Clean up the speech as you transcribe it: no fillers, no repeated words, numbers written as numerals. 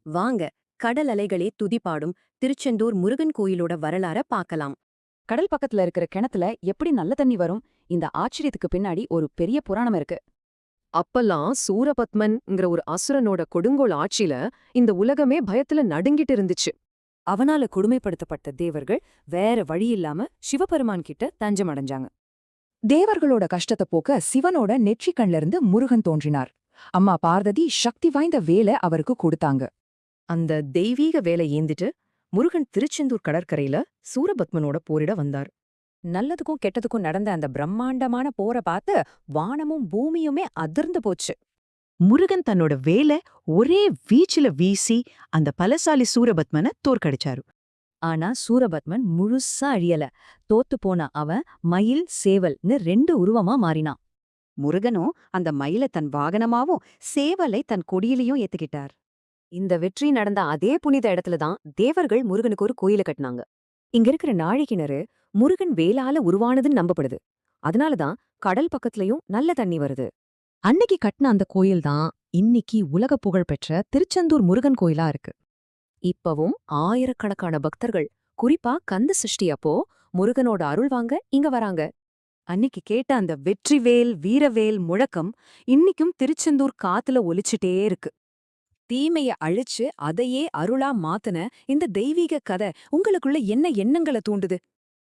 வாங்க, கடல் அலைகளே துதிபாடும் திருச்செந்தூர் முருகன் கோயிலோட வரலாற பார்க்கலாம். கடல் பக்கத்துல இருக்கிற கிணத்துல எப்படி நல்ல தண்ணி வரும்? இந்த ஆச்சரியத்துக்கு பின்னாடி ஒரு பெரிய புராணம் இருக்கு. அப்பல்லாம் சூரபத்மன்ங்கிற ஒரு அசுரனோட கொடுங்கோல் ஆட்சியில இந்த உலகமே பயத்துல நடுங்கிட்டு இருந்துச்சு. அவனால கொடுமைப்படுத்தப்பட்ட தேவர்கள் வேற வழியில்லாம சிவபெருமான் கிட்ட தஞ்சம் அடைஞ்சாங்க. தேவர்களோட கஷ்டத்தை போக்க சிவனோட நெற்றிக் கண்ல இருந்து முருகன் தோன்றினார். அம்மா பார்வதி சக்தி வாய்ந்த வேலை அவருக்கு கொடுத்தாங்க. அந்த தெய்வீக வேலை ஏந்திட்டு முருகன் திருச்செந்தூர் கடற்கரையில சூரபத்மனோட போரிட வந்தார். நல்லதுக்கும் கெட்டதுக்கும் நடந்த அந்த பிரம்மாண்டமான போரை பார்த்து வானமும் பூமியுமே அதிர்ந்து போச்சு. முருகன் தன்னோட வேலை ஒரே வீச்சுல வீசி அந்த பலசாலி சூரபத்மனை தோற்கடிச்சாரு. ஆனா சூரபத்மன் முழுசா அழியல. தோத்து போன அவன் மயில் சேவல்னு 2 உருவமா மாறினான். முருகனும் அந்த மயிலை தன் வாகனமாவும் சேவலை தன் கொடியிலையும் ஏத்துக்கிட்டார். இந்த வெற்றி நடந்த அதே புனித இடத்துல தான் தேவர்கள் முருகனுக்கு ஒரு கோயில கட்டினாங்க. இங்க இருக்கிற நாழி கிணறு முருகன் வேலால உருவானதுன்னு நம்பப்படுது. அதனாலதான் கடல் பக்கத்துலயும் நல்ல தண்ணி வருது. அன்னைக்கு கட்டின அந்த கோயில் தான் இன்னைக்கு உலக புகழ் பெற்ற திருச்செந்தூர் முருகன் கோயிலா இருக்கு. இப்பவும் ஆயிரக்கணக்கான பக்தர்கள், குறிப்பா கந்த சஷ்டி அப்போ முருகனோட அருள் வாங்க இங்க வராங்க. அன்னிக்கு கேட்ட அந்த வெற்றிவேல் வீரவேல் முழக்கம் இன்னிக்கும் திருச்செந்தூர் காத்துல ஒலிச்சிட்டே இருக்கு. தீமைய அழிச்சு அதையே அருளா மாத்துன இந்த தெய்வீக கதை உங்களுக்குள்ள என்ன எண்ணங்களை தூண்டுது?